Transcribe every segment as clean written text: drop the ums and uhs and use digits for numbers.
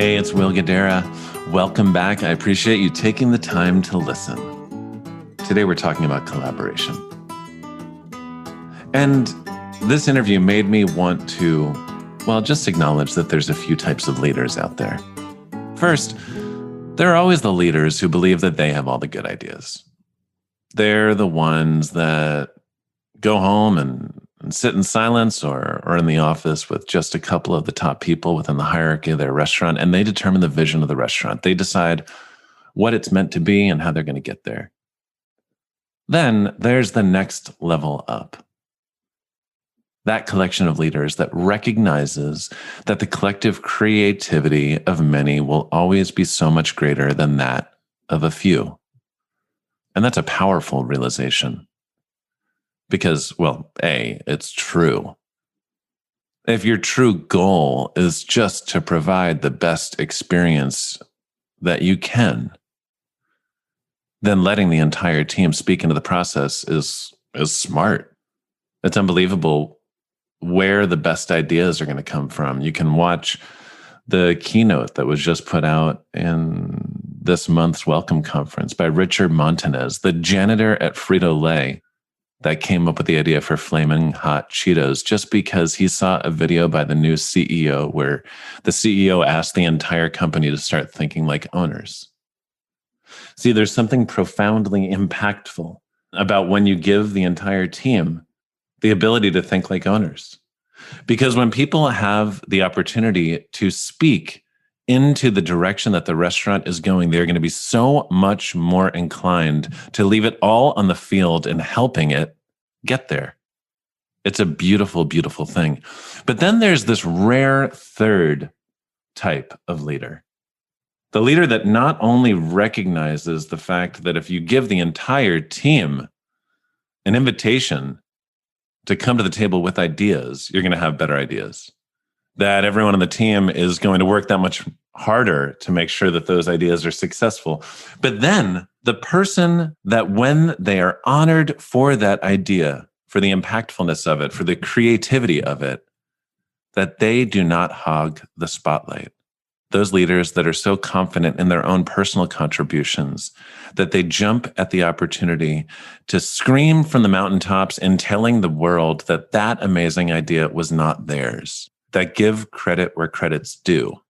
Hey, it's Will Guidara. Welcome back. I appreciate you taking the time to listen. Today we're talking about collaboration. And this interview made me want to, just acknowledge that there's a few types of leaders out there. First, there are always the leaders who believe that they have all the good ideas. They're the ones that go home and sit in silence or in the office with just a couple of the top people within the hierarchy of their restaurant, and they determine the vision of the restaurant. They decide what it's meant to be and how they're going to get there. Then there's the next level up. That collection of leaders that recognizes that the collective creativity of many will always be so much greater than that of a few. And that's a powerful realization. Because, it's true. If your true goal is just to provide the best experience that you can, then letting the entire team speak into the process is smart. It's unbelievable where the best ideas are going to come from. You can watch the keynote that was just put out in this month's Welcome Conference by Richard Montanez, the janitor at Frito-Lay, that came up with the idea for Flamin' Hot Cheetos just because he saw a video by the new CEO where the CEO asked the entire company to start thinking like owners. See, there's something profoundly impactful about when you give the entire team the ability to think like owners. Because when people have the opportunity to speak into the direction that the restaurant is going, they're going to be so much more inclined to leave it all on the field and helping it get there. It's a beautiful, beautiful thing. But then there's this rare third type of leader. The leader that not only recognizes the fact that if you give the entire team an invitation to come to the table with ideas, you're going to have better ideas. That everyone on the team is going to work that much harder to make sure that those ideas are successful. But then the person that when they are honored for that idea, for the impactfulness of it, for the creativity of it, that they do not hog the spotlight. Those leaders that are so confident in their own personal contributions that they jump at the opportunity to scream from the mountaintops in telling the world that that amazing idea was not theirs. That give credit where credit's due.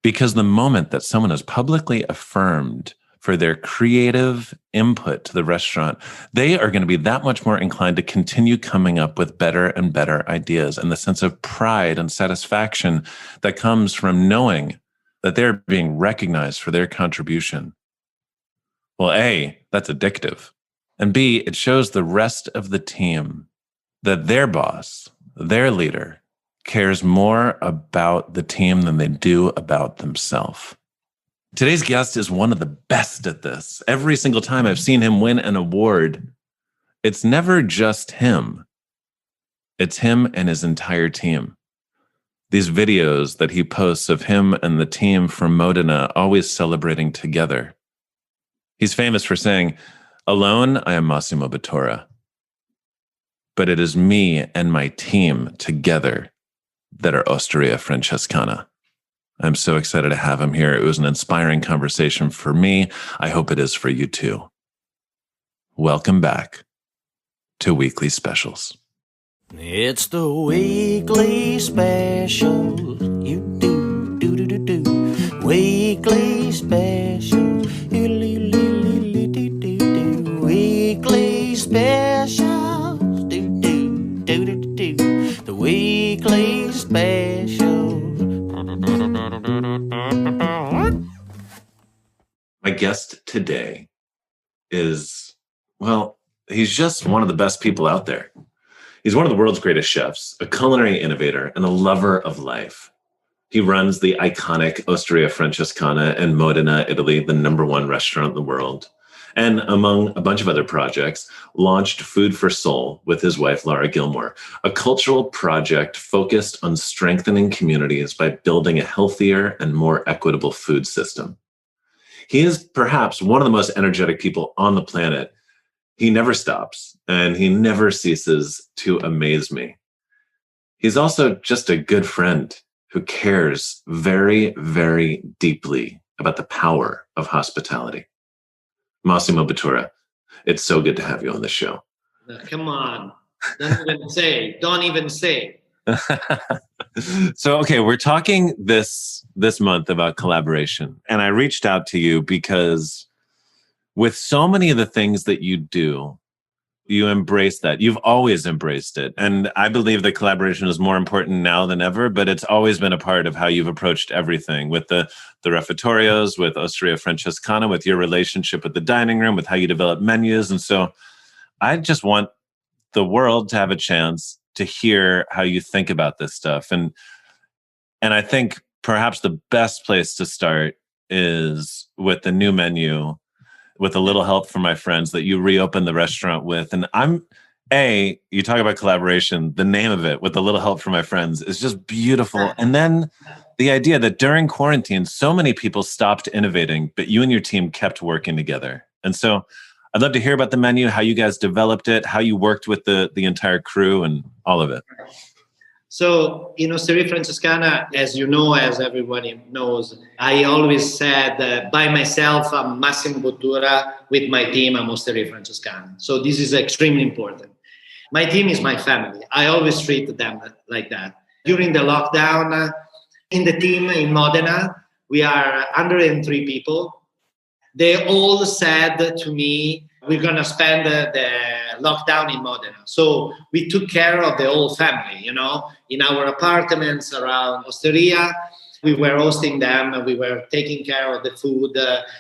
Because the moment that someone is publicly affirmed for their creative input to the restaurant, they are going to be that much more inclined to continue coming up with better and better ideas, and the sense of pride and satisfaction that comes from knowing that they're being recognized for their contribution. Well, A, that's addictive. And B, it shows the rest of the team that their boss, their leader, cares more about the team than they do about themselves. Today's guest is one of the best at this. Every single time I've seen him win an award, it's never just him. It's him and his entire team. These videos that he posts of him and the team from Modena always celebrating together. He's famous for saying, "Alone, I am Massimo Bottura. But it is me and my team together that are Osteria Francescana." I'm so excited to have him here. It was an inspiring conversation for me. I hope it is for you too. Welcome back to Weekly Specials. It's the Weekly Specials. You do, do, do, do, do. Weekly Specials. Weekly Specials. Do, do, do, do, do, do. The Weekly Specials. My guest today is, he's just one of the best people out there. He's one of the world's greatest chefs, a culinary innovator, and a lover of life. He runs the iconic Osteria Francescana in Modena, Italy, the #1 restaurant in the world. And among a bunch of other projects, launched Food for Soul with his wife, Lara Gilmore, a cultural project focused on strengthening communities by building a healthier and more equitable food system. He is perhaps one of the most energetic people on the planet. He never stops, and he never ceases to amaze me. He's also just a good friend who cares very, very deeply about the power of hospitality. Massimo Bottura, it's so good to have you on the show. Come on. Don't even say. So, okay, we're talking this month about collaboration. And I reached out to you because with so many of the things that you do, you embrace that. You've always embraced it. And I believe that collaboration is more important now than ever, but it's always been a part of how you've approached everything with the refectorios, with Osteria Francescana, with your relationship with the dining room, with how you develop menus. And so I just want the world to have a chance to hear how you think about this stuff. And I think perhaps the best place to start is with the new menu, with a little help from my friends that you reopened the restaurant with. And you talk about collaboration, the name of it, with a little help from my friends, is just beautiful. And then the idea that during quarantine, so many people stopped innovating, but you and your team kept working together. And so I'd love to hear about the menu, how you guys developed it, how you worked with the entire crew and all of it. So in Osteria Francescana, as you know, as everybody knows, I always said by myself, I'm Massimo Bottura. With my team, I'm Osteria Francescana. So this is extremely important. My team is my family. I always treat them like that. During the lockdown, in the team in Modena, we are 103 people. They all said to me, we're going to spend the lockdown in Modena. So we took care of the whole family, in our apartments around Osteria. We were hosting them. We were taking care of the food,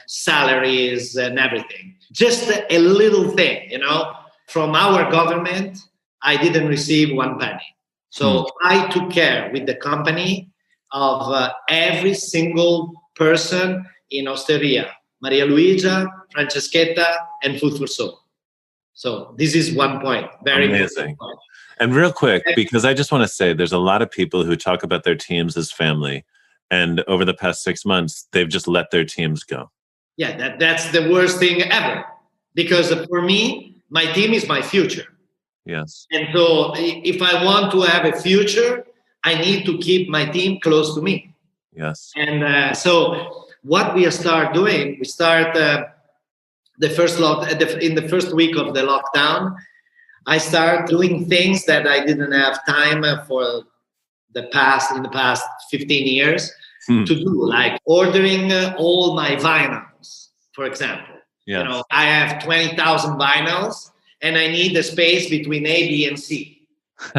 salaries and everything. Just a little thing, from our government, I didn't receive one penny. So I took care with the company of every single person in Osteria. Maria Luisa, Franceschetta, and Food for Soul. So this is one point. Very amazing. Point. And real quick, because I just want to say there's a lot of people who talk about their teams as family. And over the past 6 months, they've just let their teams go. Yeah, that's the worst thing ever. Because for me, my team is my future. Yes. And so if I want to have a future, I need to keep my team close to me. Yes. And so what we start doing, we start in the first week of the lockdown, I start doing things that I didn't have time for in the past 15 years to do, like ordering all my vinyls, for example. Yes. I have 20,000 vinyls and I need the space between A, B, and C.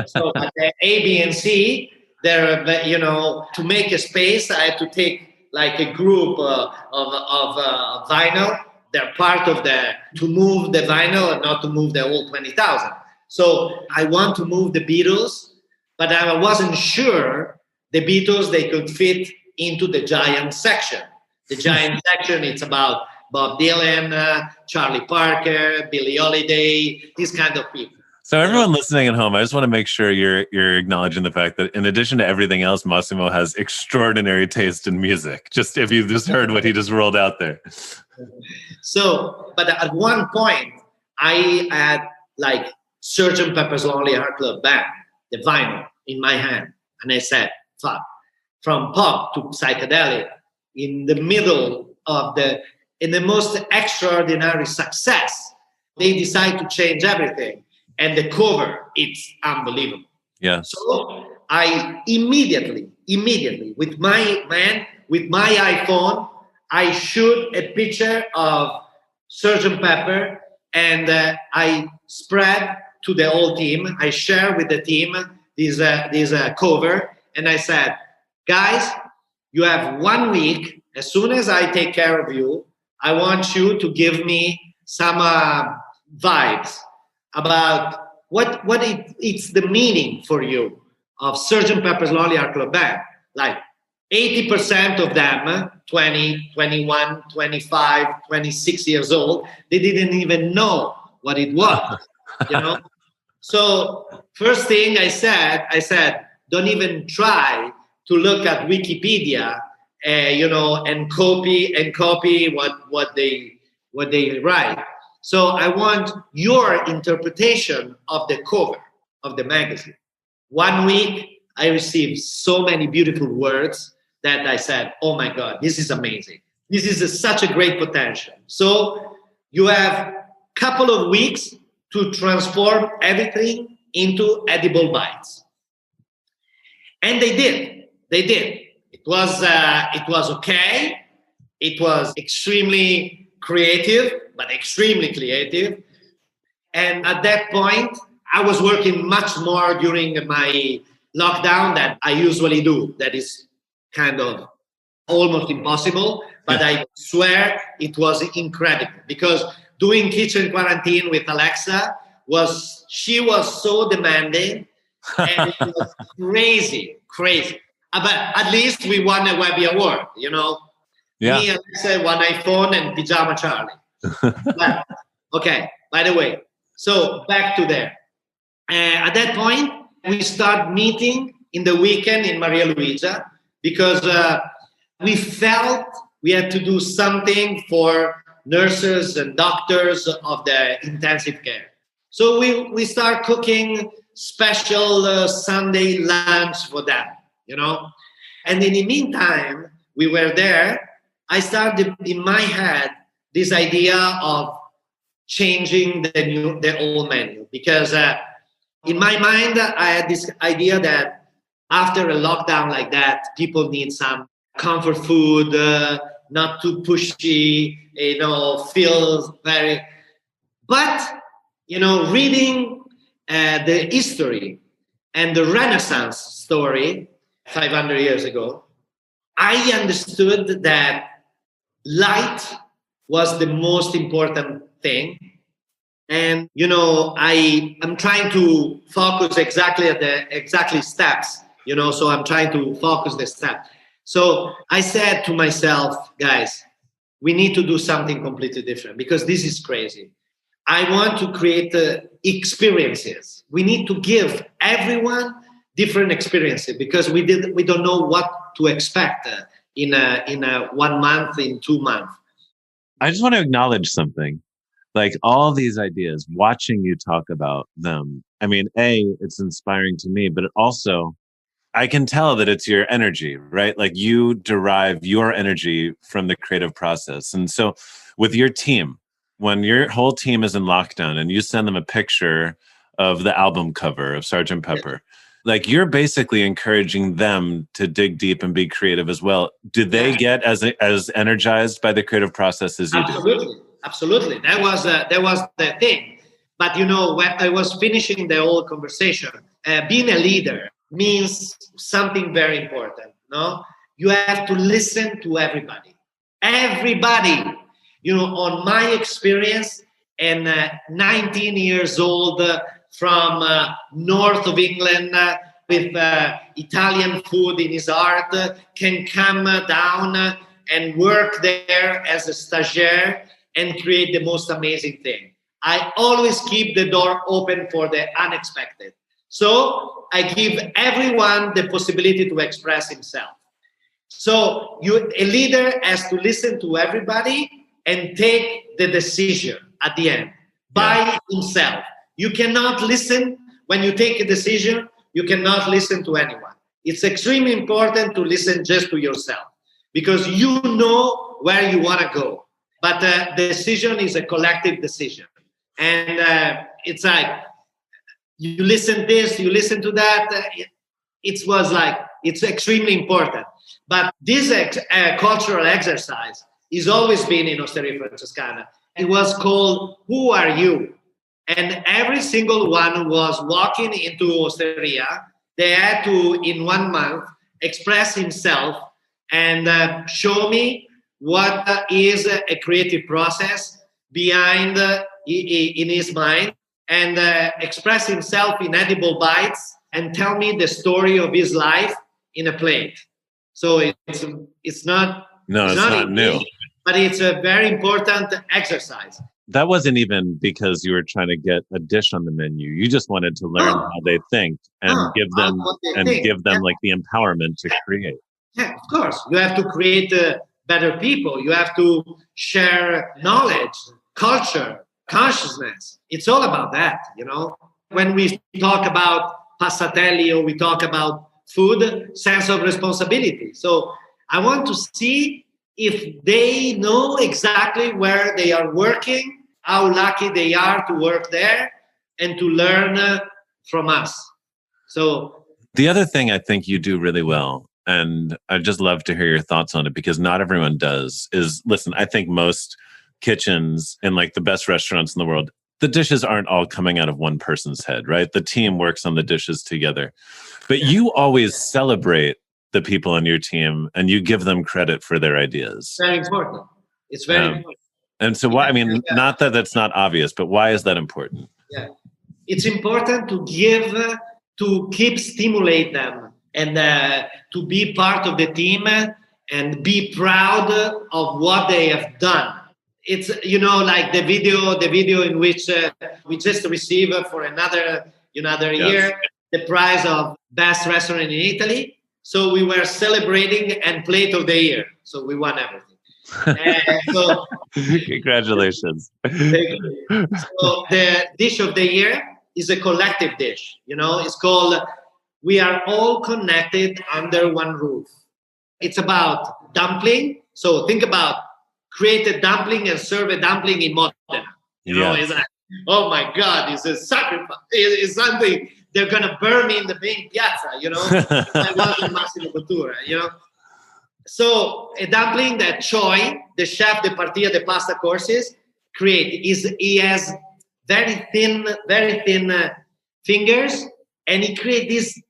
So at the A, B, and C, to make a space, I had to take like a group of vinyl. They're part of to move the vinyl and not to move the whole 20,000. So I want to move the Beatles, but I wasn't sure the Beatles, they could fit into the giant section. The giant section, it's about Bob Dylan, Charlie Parker, Billie Holiday, these kind of people. So everyone listening at home, I just want to make sure you're acknowledging the fact that in addition to everything else, Massimo has extraordinary taste in music. Just if you just heard what he just rolled out there. So, but at one point, I had like Sgt. Pepper's Lonely Heart Club Band, the vinyl in my hand. And I said, fuck, from pop to psychedelic, in the middle of in the most extraordinary success, they decide to change everything. And the cover, it's unbelievable. Yeah. So I immediately, with my iPhone, I shoot a picture of Sgt. Pepper and I spread to the whole team. I share with the team this cover. And I said, guys, you have 1 week. As soon as I take care of you, I want you to give me some vibes about what it's the meaning for you of Sgt. Pepper's Lonely Hearts Club Band. Like 80% of them, 20, 21, 25, 26 years old, they didn't even know what it was, So first thing I said, don't even try to look at Wikipedia, and copy what they write. So I want your interpretation of the cover of the magazine. 1 week, I received so many beautiful words that I said, oh my God, this is amazing. This is such a great potential. So you have a couple of weeks to transform everything into edible bites. And they did. They did. It was okay. It was extremely creative, but extremely creative. And at that point, I was working much more during my lockdown than I usually do. That is kind of almost impossible, but I swear it was incredible because doing kitchen quarantine with Alexa she was so demanding and it was crazy. But at least we won a Webby Award, you know. Yeah. Me, Alexa, one iPhone and Pyjama Charlie. But, okay, by the way, so back to there. At that point, we start meeting in the weekend in Maria Luigia because we felt we had to do something for nurses and doctors of the intensive care. So we start cooking special Sunday lunch for them, you know. And in the meantime, we were there. I started in my head this idea of changing the old menu because in my mind, I had this idea that after a lockdown like that, people need some comfort food, not too pushy, you know, feel very. But, you know, reading the history and the Renaissance story 500 years ago, I understood that light was the most important thing. And, you know, I'm trying to focus exactly at the steps, you know, so I'm trying to focus the steps. So I said to myself, guys, we need to do something completely different because this is crazy. I want to create experiences. We need to give everyone different experiences because we don't know what to expect in a 1 month, in 2 months. I just want to acknowledge something. Like all these ideas, watching you talk about them. I mean, it's inspiring to me, but also I can tell that it's your energy, right? Like you derive your energy from the creative process. And so with your team, when your whole team is in lockdown and you send them a picture of the album cover of Sgt. Pepper, like you're basically encouraging them to dig deep and be creative as well. Did they get as energized by the creative process as you do? Absolutely. That was the thing. But, you know, when I was finishing the whole conversation, being a leader means something very important. No, you have to listen to everybody. Everybody. You know, on my experience, and 19 years old from north of England with Italian food in his heart, can come down and work there as a stagiaire and create the most amazing thing. I always keep the door open for the unexpected. So I give everyone the possibility to express himself. So a leader has to listen to everybody and take the decision at the end by himself. You cannot listen when you take a decision. You cannot listen to anyone. It's extremely important to listen just to yourself because you know where you want to go. But the decision is a collective decision. And it's like, you listen this, you listen to that. It's extremely important. But this cultural exercise has always been in Osteria Francescana. It was called, Who Are You? And every single one who was walking into Osteria, they had to, in 1 month, express himself and show me what is a creative process behind in his mind, and express himself in edible bites and tell me the story of his life in a plate. So it's not new, but it's a very important exercise. That wasn't even because you were trying to get a dish on the menu. You just wanted to learn how they think and give them like the empowerment to create. Yeah, of course. You have to create better people. You have to share knowledge, culture, consciousness. It's all about that, you know. When we talk about passatelli or we talk about food, sense of responsibility. So I want to see if they know exactly where they are working, how lucky they are to work there, and to learn from us. So the other thing I think you do really well, and I'd just love to hear your thoughts on it because not everyone does, is listen, I think most kitchens in like the best restaurants in the world, the dishes aren't all coming out of one person's head, right? The team works on the dishes together. But you always celebrate the people on your team and you give them credit for their ideas. very important. It's very important. And so why, I mean, not that that's not obvious, but why is that important? Yeah. It's important to give, to keep stimulate them and to be part of the team and be proud of what they have done. It's, you know, like the video in which we just received for another year the prize of best restaurant in Italy. So we were celebrating and plate of the year. So we won everything. So congratulations. Thank you. So the dish of the year is a collective dish. You know, it's called "We Are All Connected Under One Roof." It's about dumpling. So think about create a dumpling and serve a dumpling in Modena. You know, it's like, oh my God, it's a sacrifice. It's something they're gonna burn me in the main piazza. You know, I was Massimo Bottura. You know. So a dumpling that Choi, the chef de partie de pasta courses, he has very thin fingers, and he creates this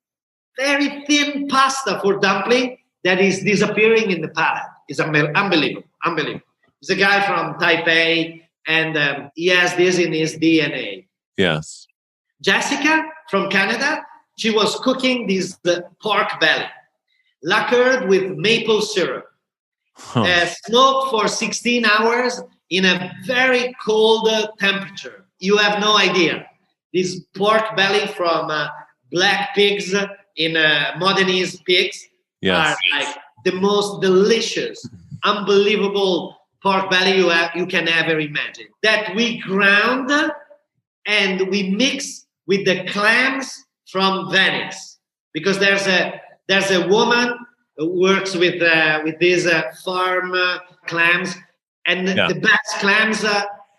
very thin pasta for dumpling that is disappearing in the palate. It's unbelievable. He's a guy from Taipei, and he has this in his DNA. Yes. Jessica from Canada, she was cooking this pork belly, lacquered with maple syrup, smoked for 16 hours in a very cold temperature. You have no idea. This pork belly from black pigs in Modenese pigs are like the most delicious, unbelievable pork belly you can ever imagine. That we ground and we mix with the clams from Venice, because there's a woman who works with these farm clams, and the best clams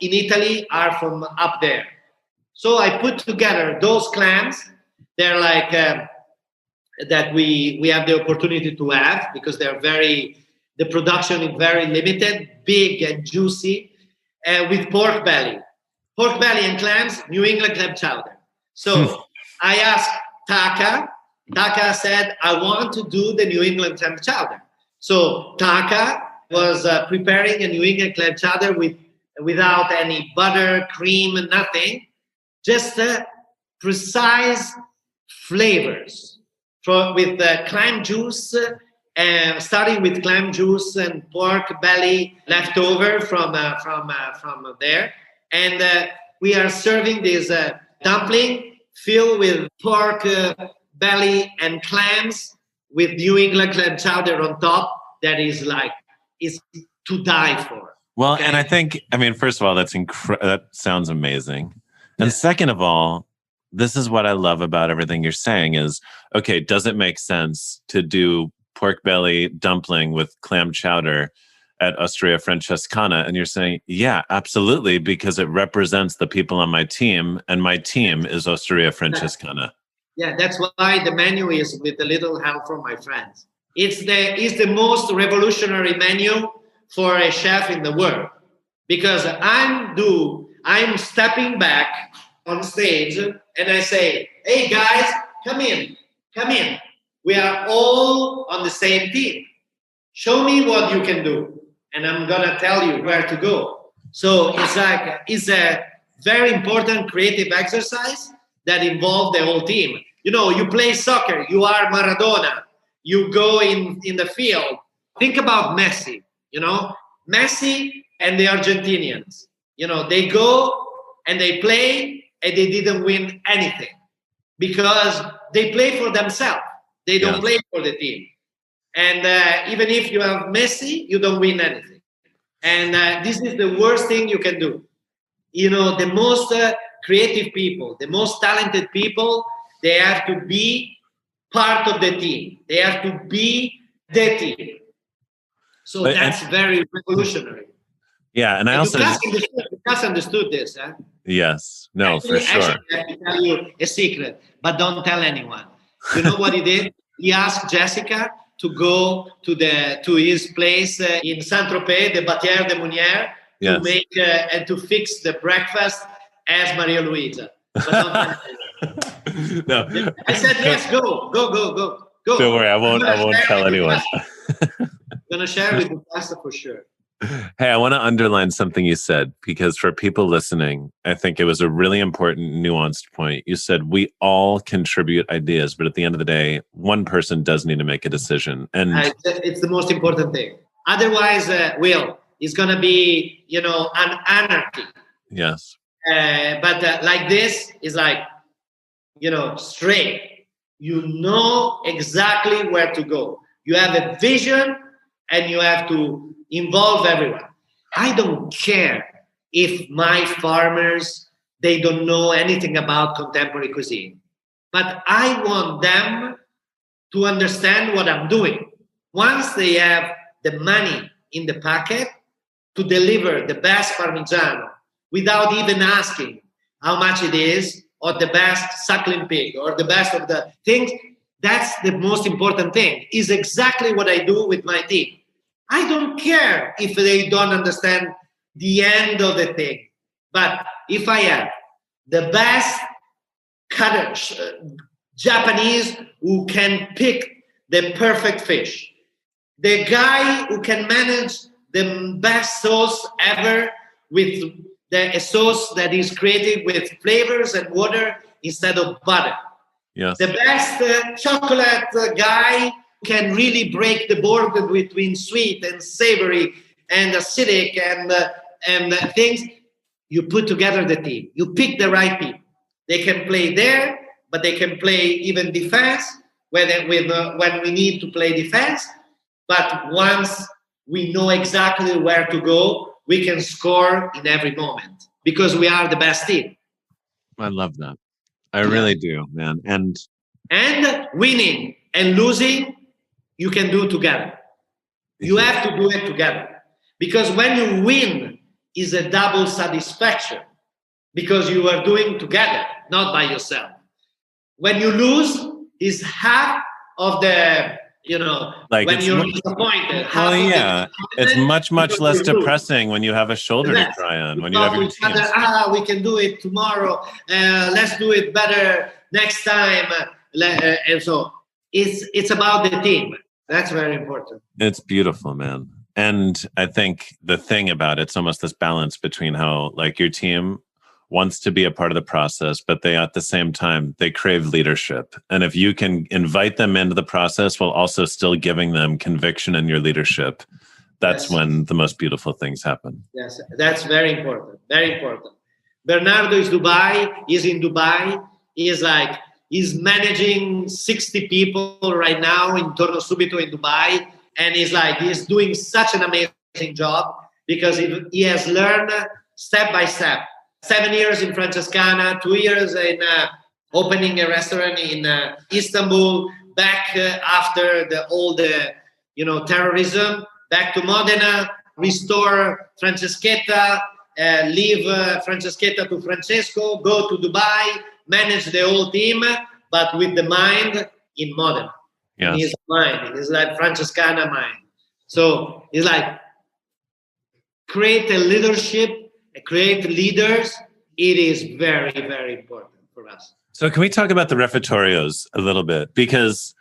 in Italy are from up there. So I put together those clams. They're like that we have the opportunity to have, because the production is very limited, big and juicy, with pork belly and clams, New England clam chowder. So I asked Taka. Taka said, I want to do the New England clam chowder. So Taka was preparing a New England clam chowder without any butter, cream, nothing, just precise flavors with clam juice, starting with clam juice and pork belly left over from there. And we are serving this dumpling filled with pork belly and clams with New England clam chowder on top. That is to die for. Well, okay? And I think, first of all, that sounds amazing. And second of all, this is what I love about everything you're saying is, okay, does it make sense to do pork belly dumpling with clam chowder at Osteria Francescana? And you're saying, yeah, absolutely, because it represents the people on my team, and my team is Osteria Francescana. Yeah, that's why the menu is with a little help from my friends. It's the most revolutionary menu for a chef in the world, because I'm stepping back on stage and I say, hey guys, come in. We are all on the same team. Show me what you can do, and I'm gonna tell you where to go. So it's a very important creative exercise that involves the whole team. You know, you play soccer, you are Maradona, you go in the field. Think about Messi, Messi and the Argentinians. They go and they play and they didn't win anything because they play for themselves. They don't play for the team. And even if you have Messi, you don't win anything. And this is the worst thing you can do. The most creative people, the most talented people, they have to be part of the team. They have to be the team. So that's very revolutionary. Yeah, and I also Lucas understood this. Huh? Yes, no, for sure. Actually, I can tell you a secret, but don't tell anyone. You know what he did? He asked Jessica to go to his place in Saint-Tropez, the Batière de Munière, to make and to fix the breakfast as Maria Luisa. But don't tell anyone. No. I said yes. Go. Don't worry, I won't tell anyone. I'm gonna share with the pastor for sure. Hey, I want to underline something you said, because for people listening, I think it was a really important, nuanced point. You said we all contribute ideas, but at the end of the day, one person does need to make a decision. And it's the most important thing. Otherwise, Will, it's going to be, an anarchy. Yes. But like this is like, straight. You know exactly where to go. You have a vision and you have to involve everyone. I don't care if my farmers, they don't know anything about contemporary cuisine, but I want them to understand what I'm doing. Once they have the money in the packet to deliver the best Parmigiano without even asking how much it is, or the best suckling pig, or the best of the things, that's the most important thing. Is exactly what I do with my team. I don't care if they don't understand the end of the thing. But if I have the best cutters, Japanese who can pick the perfect fish, the guy who can manage the best sauce ever with a sauce that is created with flavors and water instead of butter. Yes. The best chocolate guy can really break the border between sweet and savory and acidic and things. You put together the team. You pick the right people. They can play there, but they can play even defense when we need to play defense. But once we know exactly where to go, we can score in every moment because we are the best team. I love that. I really do, man. And winning and losing, you can do together. You have to do it together. Because when you win, is a double satisfaction. Because you are doing together, not by yourself. When you lose, is half of the, when you're disappointed. It's much less depressing when you have a shoulder to cry on, when you have your team. We can do it tomorrow. Let's do it better next time. And so it's about the team. That's very important. It's beautiful, man. And I think the thing about it's almost this balance between how like your team wants to be a part of the process, but they at the same time, they crave leadership. And if you can invite them into the process while also still giving them conviction in your leadership, that's when the most beautiful things happen. Yes, that's very important. Very important. Bernardo is in Dubai. He's managing 60 people right now in Torno Subito in Dubai. And he's doing such an amazing job because he has learned step by step. 7 years in Francescana, 2 years in opening a restaurant in Istanbul, back after all the terrorism, back to Modena, restore Franceschetta, leave Franceschetta to Francesco, go to Dubai, manage the whole team, but with the mind in Modena. Yes. His mind, it's like Francescana mind. So it's like create a leadership, create leaders. It is very, very important for us. So can we talk about the refeitorios a little bit? Because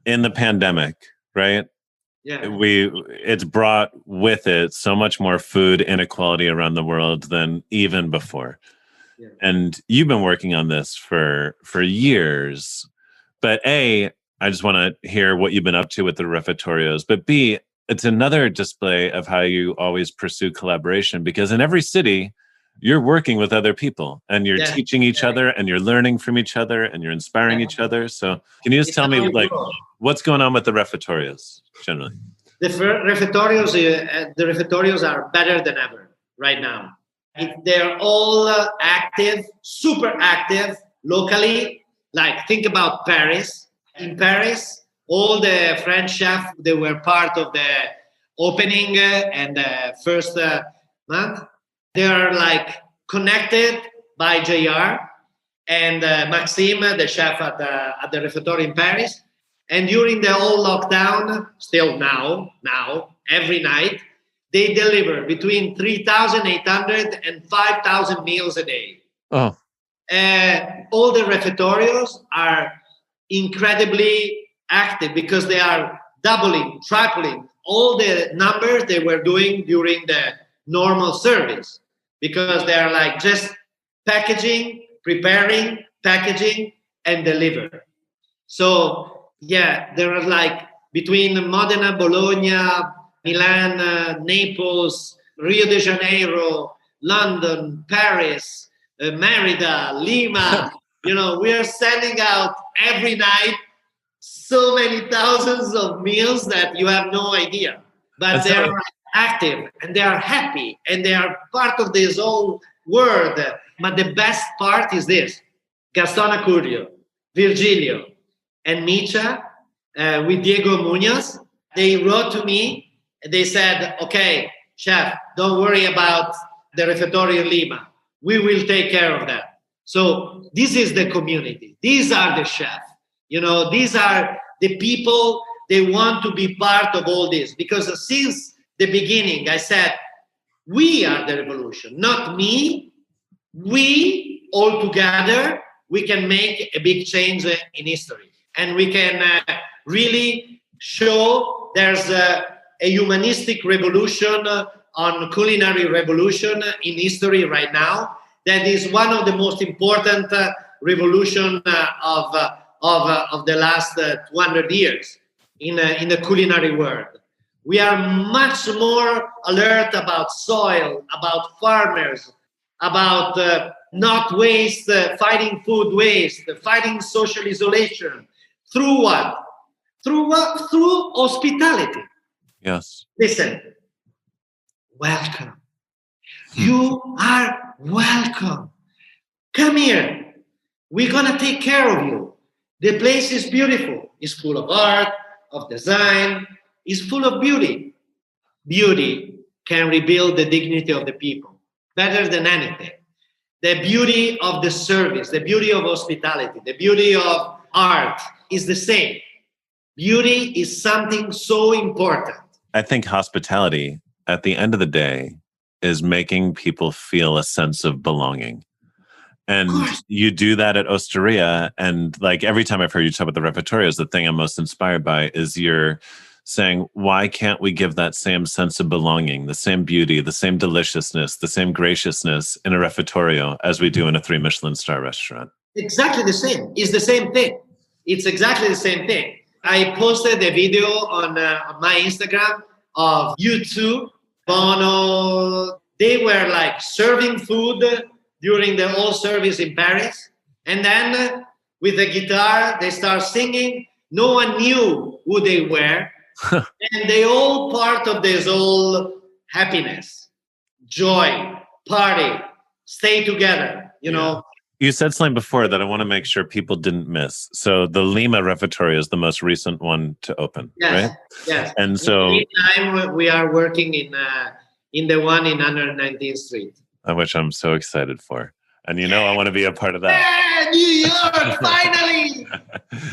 in the pandemic, right? Yeah. It's brought with it so much more food inequality around the world than even before. Yeah. And you've been working on this for years. But A, I just want to hear what you've been up to with the refeitorios. But B, it's another display of how you always pursue collaboration, because in every city, you're working with other people and you're teaching each other and you're learning from each other and you're inspiring each other. So can you just tell me what's going on with the refeitorios generally? The refeitorios are better than ever right now. They're all active, super active locally. Like think about Paris. in Paris. All the French chefs, they were part of the opening and the first month. They are like connected by JR and Maxime, the chef at the refectory in Paris. And during the whole lockdown, still now, every night, they deliver between 3,800 and 5,000 meals a day. Oh. All the refectorios are incredibly active because they are doubling, tripling all the numbers they were doing during the normal service, because they are like just packaging, preparing, packaging, and deliver. So yeah, there are like between Modena, Bologna, Milan, Naples, Rio de Janeiro, London, Paris, Merida, Lima. We are sending out every night so many thousands of meals that you have no idea. But they are active and they are happy and they are part of this whole world. But the best part is this: Gaston Acurio, Virgilio, and Micha with Diego Munoz, they wrote to me. They said, okay, chef, don't worry about the refectory in Lima. We will take care of that. So this is the community. These are the chefs. These are the people. They want to be part of all this. Because since the beginning, I said, we are the revolution, not me. We, all together, we can make a big change in history. And we can really show there's a humanistic revolution on culinary revolution in history right now. That is one of the most important revolution of the last 200 years in the culinary world. We are much more alert about soil, about farmers, about not waste, fighting food waste, fighting social isolation. Through what? Through hospitality. Yes. Listen, welcome. You are welcome. Come here. We're going to take care of you. The place is beautiful. It's full of art, of design. It's full of beauty. Beauty can rebuild the dignity of the people better than anything. The beauty of the service, the beauty of hospitality, the beauty of art is the same. Beauty is something so important. I think hospitality, at the end of the day, is making people feel a sense of belonging. And you do that at Osteria. And like every time I've heard you talk about the refectorios, the thing I'm most inspired by is you're saying, why can't we give that same sense of belonging, the same beauty, the same deliciousness, the same graciousness in a refectorio as we do in a 3 Michelin star restaurant? Exactly the same. It's the same thing. It's exactly the same thing. I posted a video on my Instagram of U2, Bono. They were like serving food during the whole service in Paris. And then with the guitar, they start singing. No one knew who they were. And they all part of this whole happiness, joy, party, stay together, you know. You said something before that I want to make sure people didn't miss. So the Lima Refectorio is the most recent one to open, right? Yes. And so in the meantime, we are working in the one in 119th Street. Which I'm so excited for. And I want to be a part of that. Yeah, New York, finally!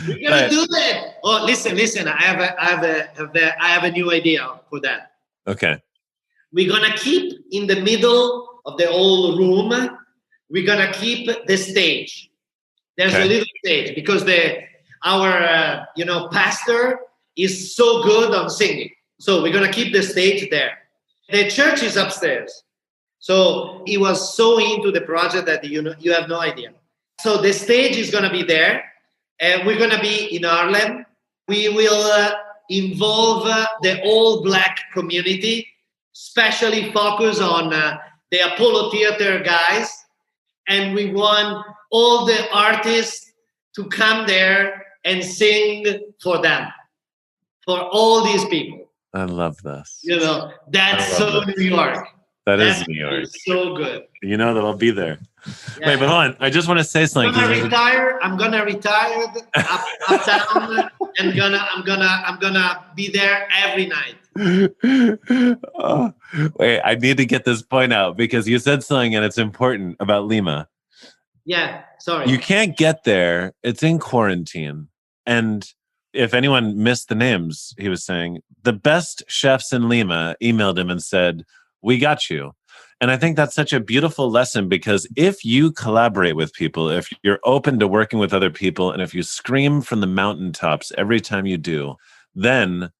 We're gonna do that. Oh, listen! I have a new idea for that. Okay. We're gonna keep in the middle of the whole room. We're gonna keep the stage. There's a little stage because our pastor is so good on singing. So we're gonna keep the stage there. The church is upstairs. So he was so into the project that you have no idea. So the stage is gonna be there, and we're gonna be in Harlem. We will involve the all Black community, especially focus on the Apollo Theater guys. And we want all the artists to come there and sing for them, for all these people. I love this. That's so New York. That is New York. So good. You know that I'll be there. Yeah. Wait, but hold on. I just want to say something. I'm gonna retire uptown, and I'm gonna be there every night. Oh, wait, I need to get this point out because you said something and it's important about Lima. Yeah, sorry. You can't get there. It's in quarantine. And if anyone missed the names, he was saying, the best chefs in Lima emailed him and said, we got you. And I think that's such a beautiful lesson because if you collaborate with people, if you're open to working with other people, and if you scream from the mountaintops every time you do, then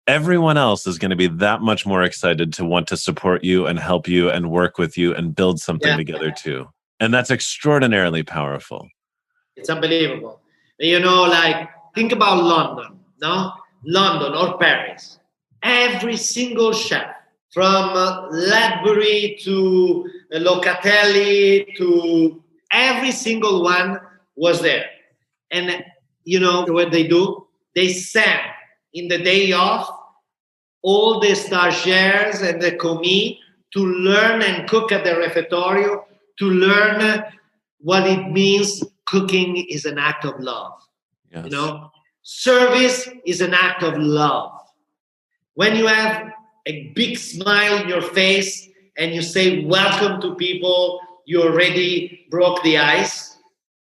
everyone else is going to be that much more excited to want to support you and help you and work with you and build something together too. And that's extraordinarily powerful. It's unbelievable. You know, like, think about London, no? London or Paris. Every single chef, from Ledbury to Locatelli to every single one was there. And you know what they do? They send in the day off all the stagiaires and the commis to learn and cook at the refectorio, to learn what it means cooking is an act of love. Yes. You know, service is an act of love. When you have a big smile in your face and you say welcome to people, you already broke the ice,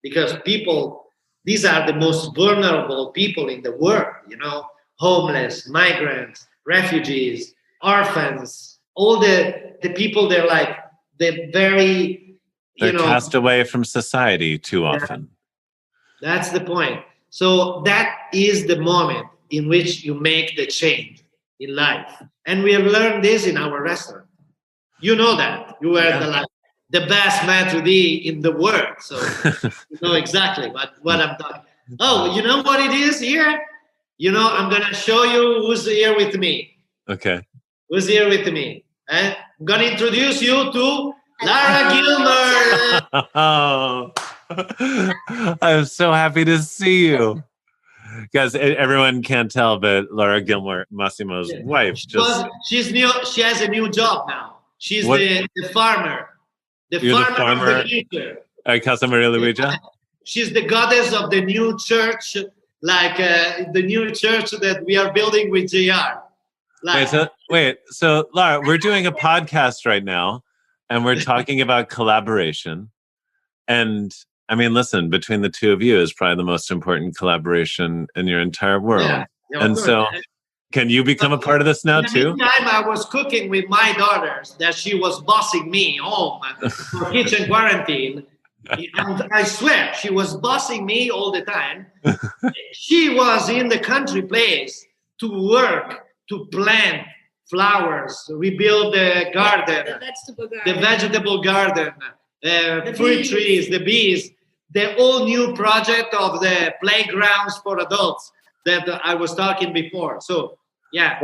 because people, these are the most vulnerable people in the world, you know, homeless, migrants, refugees, orphans, all the people, they're like the very, they're cast away from society too often. That's the point. So that is the moment in which you make the change in life. And we have learned this in our restaurant. You know that. You were the best maitre d' in the world. So you know exactly what I'm talking. Oh, you know what it is here? You know, I'm going to show you who's here with me. Okay. Who's here with me? I'm going to introduce you to Lara Gilmore. Oh, I'm so happy to see you. Guys, everyone can't tell, but Lara Gilmore, Massimo's wife, she's new. She has a new job now. She's the farmer. The farmer of the future. Casa Maria Luigia? She's the goddess of the new church, like the new church that we are building with JR. Like, so Lara, we're doing a podcast right now, and we're talking about collaboration. And I mean, listen, between the two of you is probably the most important collaboration in your entire world. Yeah, and so can you become a part of this now too? In the meantime, I was cooking with my daughters that she was bossing me home for kitchen quarantine. And I swear, she was bossing me all the time. She was in the country place to work, to plant flowers, rebuild the garden, the vegetable garden, fruit trees, the bees, the whole new project of the playgrounds for adults that I was talking before. So, yeah.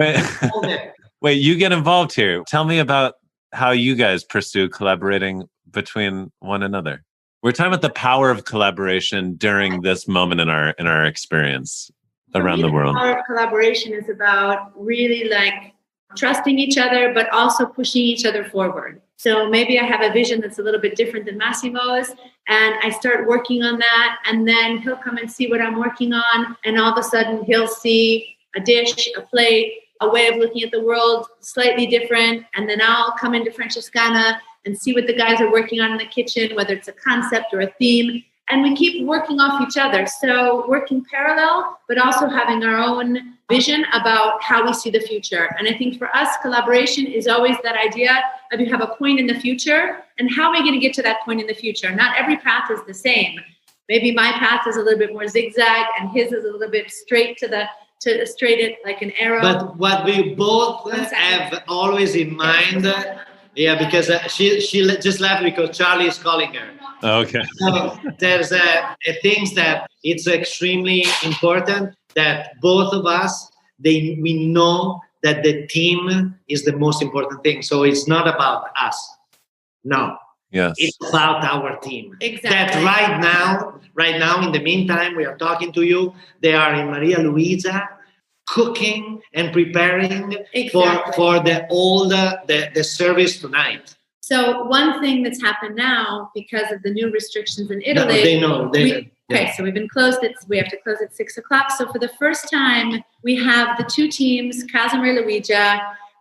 Wait, you get involved here. Tell me about how you guys pursue collaborating between one another. We're talking about the power of collaboration during this moment in our experience around the world. The power of collaboration is about really like trusting each other, but also pushing each other forward. So maybe I have a vision that's a little bit different than Massimo's, and I start working on that, and then he'll come and see what I'm working on, and all of a sudden he'll see a dish, a plate, a way of looking at the world slightly different, and then I'll come into Francescana and see what the guys are working on in the kitchen, whether it's a concept or a theme, and we keep working off each other. So working parallel, but also having our own vision about how we see the future. And I think for us, collaboration is always that idea of you have a point in the future, and how are we going to get to that point in the future? Not every path is the same. Maybe my path is a little bit more zigzag, and his is a little bit straight straight it like an arrow. But what we both have always in mind, because she just left because Charlie is calling her. Okay. So there's things that it's extremely important that both of us, we know that the team is the most important thing. So it's not about us. No. Yes. It's about our team. Exactly. That right now, in the meantime, we are talking to you. They are in Maria Luisa cooking and preparing Exactly. for the service tonight. So one thing that's happened now because of the new restrictions in No, Italy. they know. Okay, so we've been closed. We have to close at 6:00. So for the first time, we have the two teams, Casa Maria Luigia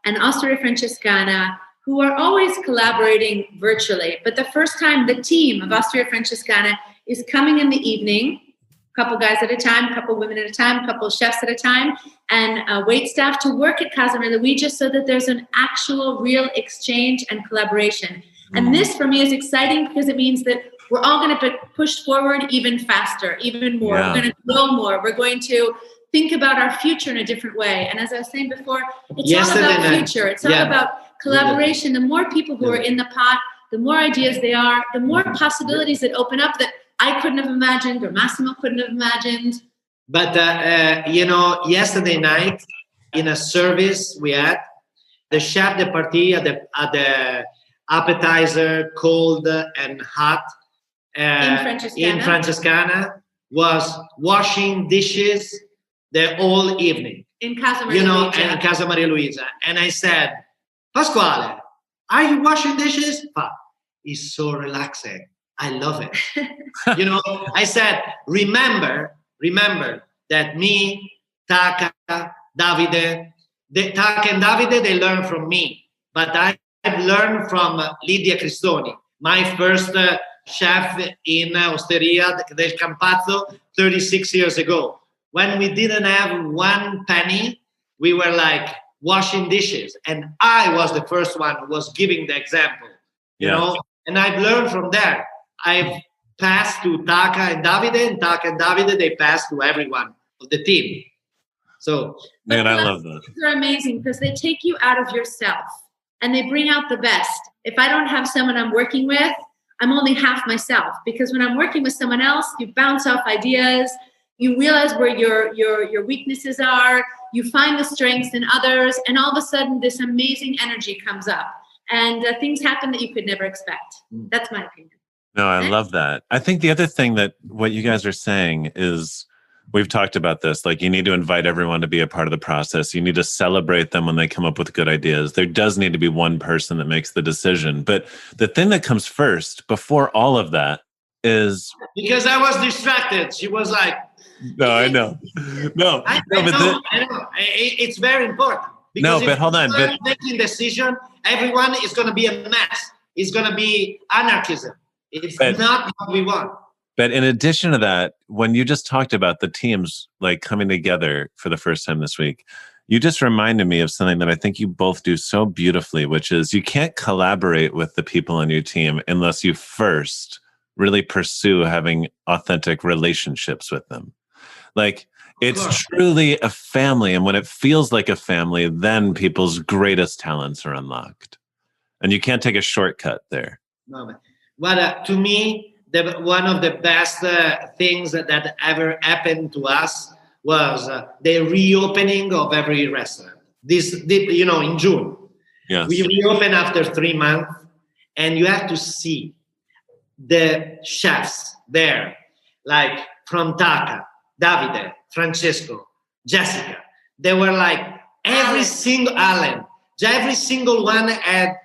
and Osteria Francescana, who are always collaborating virtually. But the first time, the team of Osteria Francescana is coming in the evening, a couple guys at a time, a couple women at a time, a couple chefs at a time, and wait staff to work at Casa Maria Luigia so that there's an actual real exchange and collaboration. And this for me is exciting because it means that we're all going to be pushed forward even faster, even more. Yeah. We're going to grow more. We're going to think about our future in a different way. And as I was saying before, it's all about future. It's all about collaboration. The more people who are in the pot, the more ideas they are, the more possibilities that open up that I couldn't have imagined or Massimo couldn't have imagined. But, yesterday night in a service we had, the chef de partie at the appetizer, cold and hot, in Francescana was washing dishes the whole evening. In Casa Maria Luigia. And in Casa Maria Luigia. And I said, Pasquale, are you washing dishes? It's so relaxing. I love it. I said, remember that me, Taka, Davide, Taka and Davide, they learn from me. But I've learned from Lidia Cristoni, my first chef in Osteria del Campazzo 36 years ago. When we didn't have one penny, we were like washing dishes. And I was the first one who was giving the example, you know? And I've learned from there. I've passed to Taka and Davide, and Taka and Davide, they passed to everyone of the team. So, man, I love that. They're amazing because they take you out of yourself and they bring out the best. If I don't have someone I'm working with, I'm only half myself, because when I'm working with someone else, you bounce off ideas, you realize where your weaknesses are, you find the strengths in others, and all of a sudden this amazing energy comes up and things happen that you could never expect. That's my opinion. No, I love that. I think the other thing that what you guys are saying is, we've talked about this, like you need to invite everyone to be a part of the process. You need to celebrate them when they come up with good ideas. There does need to be one person that makes the decision. But the thing that comes first before all of that is... Because I was distracted. She was like... No, I know. No, I know. It's very important. Because no, but hold on. But making decision, everyone is going to be a mess. It's going to be anarchism. It's not what we want. But in addition to that, when you just talked about the teams like coming together for the first time this week, you just reminded me of something that I think you both do so beautifully, which is you can't collaborate with the people on your team unless you first really pursue having authentic relationships with them. Like, it's truly a family. And when it feels like a family, then people's greatest talents are unlocked. And you can't take a shortcut there. No, but to me, one of the best things that ever happened to us was the reopening of every restaurant. In June. Yes. We reopened after 3 months, and you have to see the chefs there, like from Taka, Davide, Francesco, Jessica. They were like every single one had,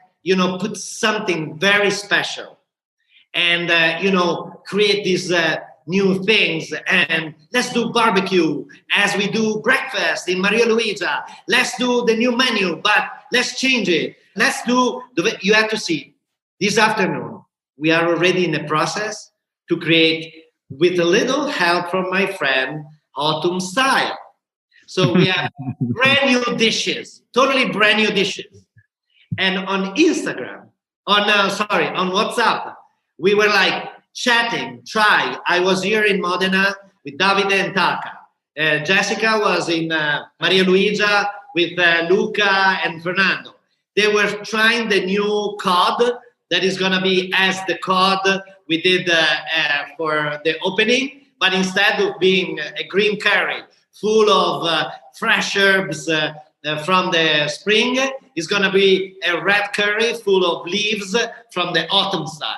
put something very special. And, create these new things. And let's do barbecue as we do breakfast in Maria Luigia. Let's do the new menu, but let's change it. You have to see, this afternoon, we are already in the process to create, with a little help from my friend, autumn style. So we have totally brand new dishes. And on Instagram, on WhatsApp, we were like chatting, I was here in Modena with Davide and Taka. Jessica was in Maria Luigia with Luca and Fernando. They were trying the new cod that is going to be as the cod we did for the opening, but instead of being a green curry full of fresh herbs from the spring, it's going to be a red curry full of leaves from the autumn style.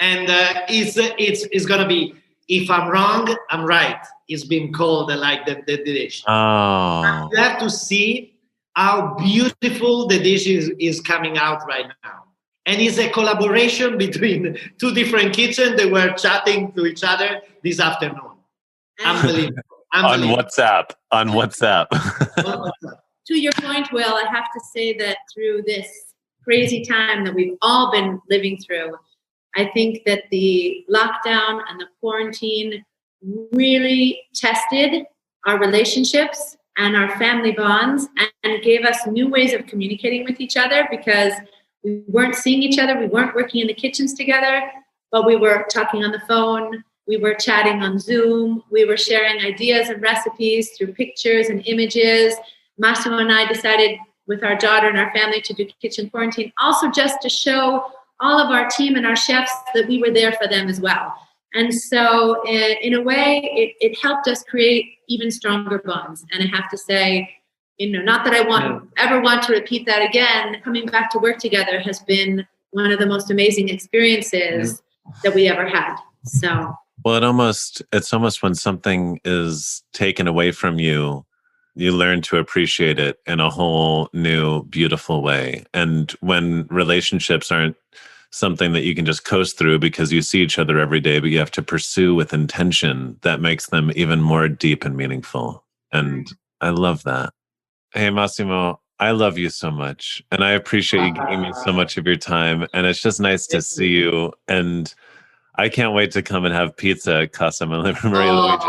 And it's going to be if I'm wrong, I'm right. It's been called like the dish. Oh. You have to see how beautiful the dish is coming out right now. And it's a collaboration between two different kitchens. They were chatting to each other this afternoon. Unbelievable. On WhatsApp. To your point, Will, I have to say that through this crazy time that we've all been living through, I think that the lockdown and the quarantine really tested our relationships and our family bonds and gave us new ways of communicating with each other, because we weren't seeing each other. We weren't working in the kitchens together, but we were talking on the phone. We were chatting on Zoom. We were sharing ideas and recipes through pictures and images. Massimo and I decided with our daughter and our family to do kitchen quarantine, also just to show all of our team and our chefs that we were there for them as well. And so in a way, it helped us create even stronger bonds. And I have to say, not that I ever want to repeat that again, coming back to work together has been one of the most amazing experiences that we ever had. So, well, it's almost when something is taken away from you, you learn to appreciate it in a whole new, beautiful way. And when relationships aren't something that you can just coast through because you see each other every day, but you have to pursue with intention, that makes them even more deep and meaningful. And I love that. Hey, Massimo, I love you so much. And I appreciate you giving me so much of your time. And it's just nice to see you. And I can't wait to come and have pizza at Casa Maria Luigi.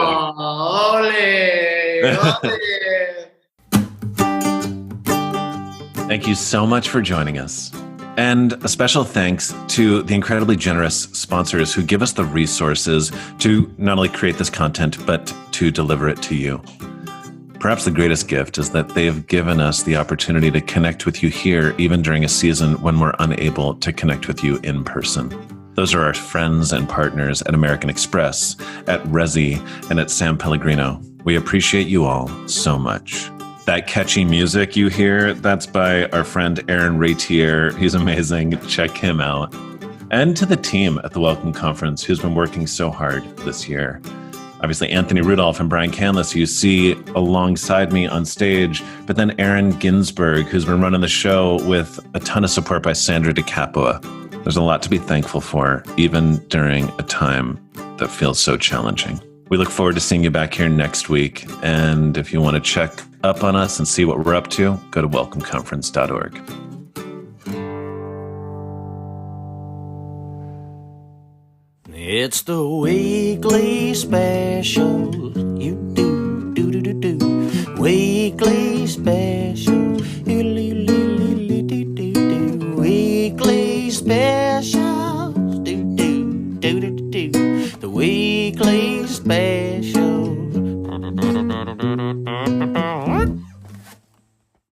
Thank you so much for joining us. And a special thanks to the incredibly generous sponsors who give us the resources to not only create this content, but to deliver it to you. Perhaps the greatest gift is that they have given us the opportunity to connect with you here, even during a season when we're unable to connect with you in person. Those are our friends and partners at American Express, at Resi, and at San Pellegrino. We appreciate you all so much. That catchy music you hear, that's by our friend Aaron Ratier. He's amazing. Check him out. And to the team at the Welcome Conference, who's been working so hard this year. Obviously, Anthony Rudolph and Brian Canlis, who you see alongside me on stage, but then Aaron Ginsberg, who's been running the show with a ton of support by Sandra De Capua. There's a lot to be thankful for, even during a time that feels so challenging. We look forward to seeing you back here next week. And if you want to check up on us and see what we're up to, go to welcomeconference.org. It's the weekly special. You do. Weekly special.